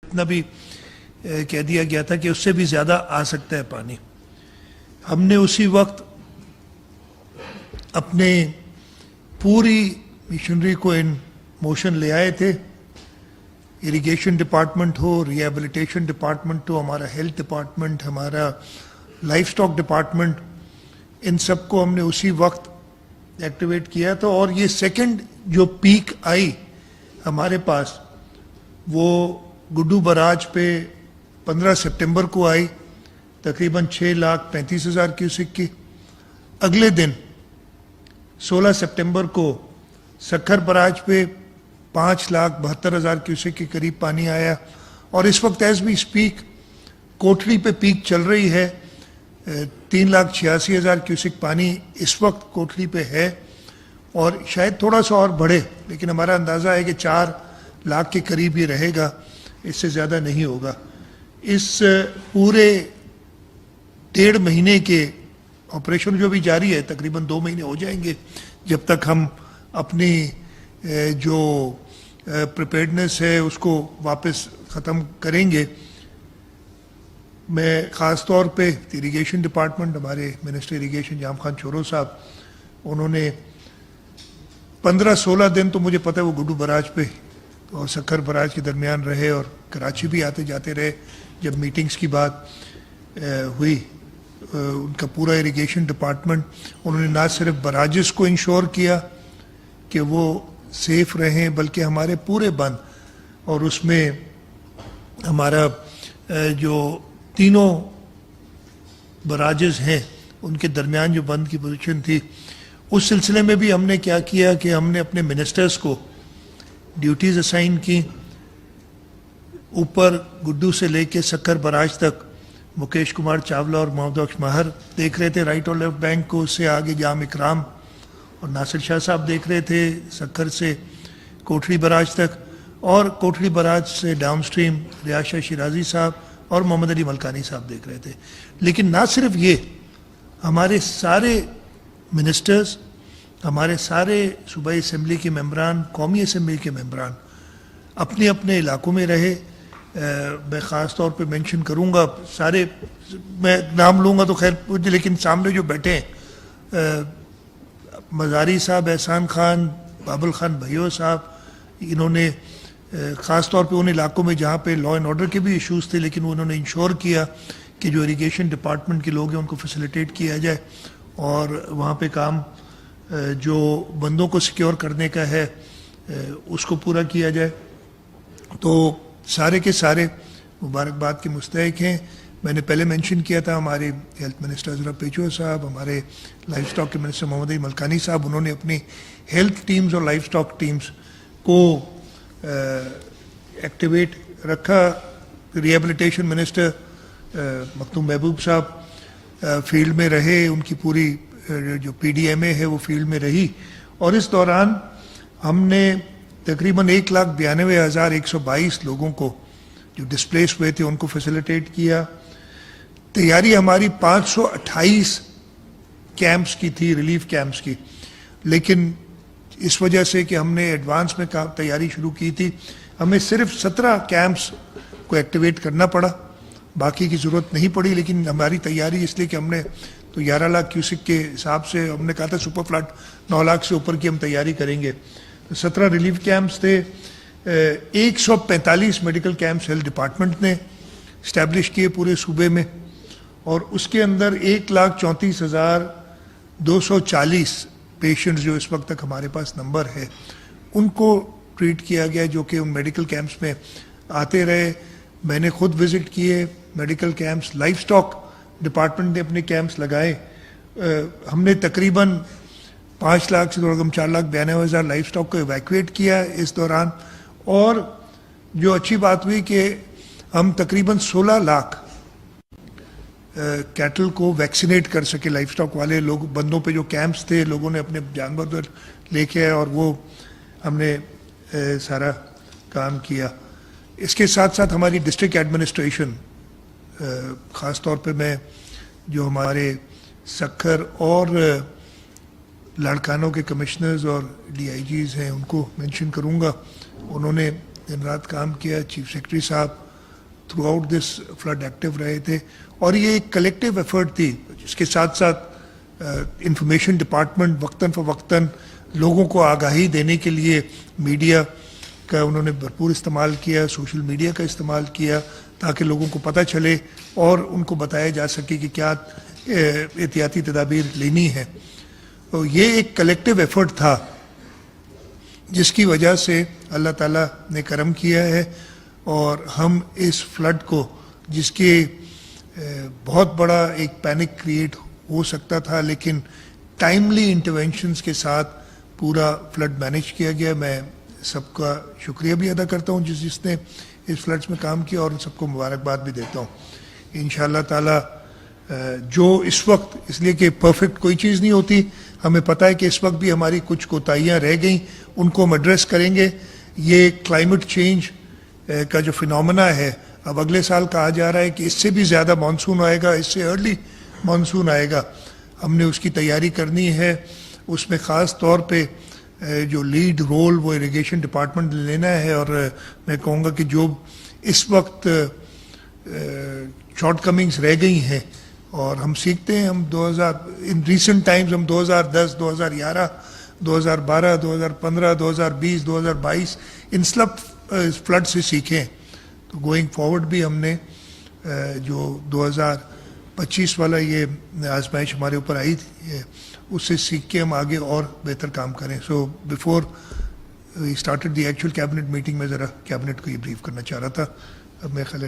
इतना भी कह दिया गया था कि उससे भी ज़्यादा आ सकता है पानी। हमने उसी वक्त अपने पूरी मिशनरी को इन मोशन ले आए थे। इरिगेशन डिपार्टमेंट हो, रिहेबिलिटेशन डिपार्टमेंट हो, हमारा हेल्थ डिपार्टमेंट, हमारा लाइफ स्टॉक डिपार्टमेंट, इन सबको हमने उसी वक्त एक्टिवेट किया था। और ये सेकंड जो पीक आई हमारे पास वो गुड्डू बराज पे 15 सितंबर को आई, तकरीबन 6,35,000 क्यूसिक की। अगले दिन 16 सितंबर को सक्खर बराज पे 5,72,000 क्यूसिक के करीब पानी आया। और इस वक्त एज वी स्पीक कोटली पे पीक चल रही है, 3,86,000 क्यूसिक पानी इस वक्त कोटली पे है और शायद थोड़ा सा और बढ़े, लेकिन हमारा अंदाज़ा है कि 4 लाख के करीब ही रहेगा, इससे ज़्यादा नहीं होगा। इस पूरे 1.5 महीने के ऑपरेशन जो भी जारी है, तकरीबन 2 महीने हो जाएंगे जब तक हम अपनी जो प्रिपेयर्डनेस है उसको वापस ख़त्म करेंगे। मैं ख़ास तौर पे इरिगेशन डिपार्टमेंट, हमारे मिनिस्टर इरिगेशन जाम खान चोरो साहब, उन्होंने 15-16 दिन तो मुझे पता है वो गुड्डू बराज पे और सक्खर बराज के दरमियान रहे और कराची भी आते जाते रहे। जब मीटिंग्स की बात हुई, उनका पूरा इरिगेशन डिपार्टमेंट, उन्होंने ना सिर्फ बराजेस को इंश्योर किया कि वो सेफ रहें, बल्कि हमारे पूरे बंद, और उसमें हमारा जो तीनों बराजेस हैं उनके दरमियान जो बंद की पोजीशन थी, उस सिलसिले में भी हमने क्या किया कि हमने अपने मिनिस्टर्स को ड्यूटीज़ असाइन की। ऊपर गुड्डू से लेके सक्खर बराज तक मुकेश कुमार चावला और मोहम्मद बख्श महर देख रहे थे राइट और लेफ्ट बैंक को, उससे आगे जाम इकराम और नासिर शाह साहब देख रहे थे सक्खर से कोटली बराज तक, और कोटली बराज से डाउन स्ट्रीम रियाज शाह शिराजी साहब और मोहम्मद अली मलकानी साहब देख रहे थे। लेकिन ना सिर्फ ये, हमारे सारे मिनिस्टर्स, हमारे सारे सूबाई असम्बली के मेंबरान, कौमी असम्बली के मेंबरान अपने अपने इलाकों में रहे। मैं ख़ास तौर पे मेंशन करूँगा, सारे मैं नाम लूँगा तो खैर, लेकिन सामने जो बैठे हैं, मज़ारी साहब, एहसान खान, बाबुल खान भैया साहब, इन्होंने ख़ास तौर पे उन इलाकों में जहाँ पे लॉ एंड ऑर्डर के भी इश्यूज़ थे, लेकिन उन्होंने इंश्योर किया कि जो इरिगेशन डिपार्टमेंट के लोग हैं उनको फैसिलिटेट किया जाए और वहाँ पे काम जो बंदों को सिक्योर करने का है उसको पूरा किया जाए। तो सारे के सारे मुबारकबाद के मुस्तहिक हैं। मैंने पहले मेंशन किया था, हमारे हेल्थ मिनिस्टर अजरा पेचो साहब, हमारे लाइफ स्टॉक के मिनिस्टर मोहम्मद अली मलकानी साहब, उन्होंने अपनी हेल्थ टीम्स और लाइफ स्टॉक टीम्स को एक्टिवेट रखा। रिहेबिलिटेशन मिनिस्टर मखदूम महबूब साहब फील्ड में रहे, उनकी पूरी जो PDMA है वो फील्ड में रही, और इस दौरान हमने तकरीबन 1,92,122 लोगों को जो डिस्प्लेस हुए थे उनको फैसिलिटेट किया। तैयारी हमारी 528 कैंप्स की थी, रिलीफ कैंप्स की, लेकिन इस वजह से कि हमने एडवांस में तैयारी शुरू की थी, हमें सिर्फ 17 कैंप्स को एक्टिवेट करना पड़ा, बाकी की ज़रूरत नहीं पड़ी। लेकिन हमारी तैयारी इसलिए कि हमने तो 11 लाख क्यूसिक के हिसाब से हमने कहा था सुपर फ्लड 9 लाख से ऊपर की हम तैयारी करेंगे। 17 रिलीफ कैंप्स थे, 145 मेडिकल कैंप्स हेल्थ डिपार्टमेंट ने इस्टेब्लिश किए पूरे सूबे में, और उसके अंदर 1,34,240 पेशेंट्स जो इस वक्त तक हमारे पास नंबर है उनको ट्रीट किया गया, जो कि उन मेडिकल कैंप्स में आते रहे। मैंने खुद विज़िट किए medical camps, life stock department ने अपने कैंप्स लगाए। हमने तकरीबन 5 लाख से कम 4,92,000 लाइफ स्टॉक को इवैक्यूएट किया इस दौरान। और जो अच्छी बात हुई कि हम तकरीबन 16 लाख कैटल को वैक्सीनेट कर सके। लाइफ स्टॉक वाले लोग, बंदों पे जो कैंप्स थे, लोगों ने अपने जानवर उधर लेके आए और वो हमने सारा काम किया। इसके साथ साथ हमारी डिस्ट्रिक्ट एडमिनिस्ट्रेशन, ख़ास तौर पे मैं जो हमारे सक्खर और लाड़कानों के कमिश्नर्स और DIGs हैं उनको मेंशन करूंगा, उन्होंने दिन रात काम किया। चीफ सेक्रेटरी साहब through out this flood active रहे थे, और ये एक कलेक्टिव एफर्ट थी जिसके साथ साथ इंफॉर्मेशन डिपार्टमेंट वक्तन फ़वक्तन लोगों को आगाही देने के लिए मीडिया का उन्होंने भरपूर इस्तेमाल किया, सोशल मीडिया का इस्तेमाल किया, ताकि लोगों को पता चले और उनको बताया जा सके कि क्या एहतियाती तदाबीर लेनी है। तो ये एक कलेक्टिव एफर्ट था जिसकी वजह से अल्लाह ताला ने करम किया है और हम इस फ्लड को, जिसके बहुत बड़ा एक पैनिक क्रिएट हो सकता था, लेकिन टाइमली इंटरवेंशंस के साथ पूरा फ्लड मैनेज किया गया। मैं सबका शुक्रिया भी अदा करता हूँ जिसने इस फ्लड्स में काम किया, और सबको मुबारकबाद भी देता हूँ। इंशाअल्लाह ताला जो इस वक्त, इसलिए कि परफेक्ट कोई चीज़ नहीं होती, हमें पता है कि इस वक्त भी हमारी कुछ कोताहियाँ रह गई, उनको हम एड्रेस करेंगे। ये क्लाइमेट चेंज का जो फिनोमेना है, अब अगले साल कहा जा रहा है कि इससे भी ज़्यादा मानसून आएगा, इससे अर्ली मानसून आएगा। हमने उसकी तैयारी करनी है। उसमें ख़ास तौर पे जो लीड रोल वो इरिगेशन डिपार्टमेंट ने लेना है, और मैं कहूँगा कि जो इस वक्त शॉर्ट कमिंग्स रह गई हैं, और हम सीखते हैं, हम 2000 इन रीसेंट टाइम्स हम 2010, 2011, 2012, 2015, 2020, 2022 इन सब फ्लड से सीखें। तो गोइंग फॉरवर्ड भी हमने जो 2025 वाला ये आजमाइश हमारे ऊपर आई थी, उससे सीख के हम आगे और बेहतर काम करें। So before we started the actual cabinet meeting में ज़रा कैबिनेट को ये ब्रीफ करना चाह रहा था। अब मैं ख्याल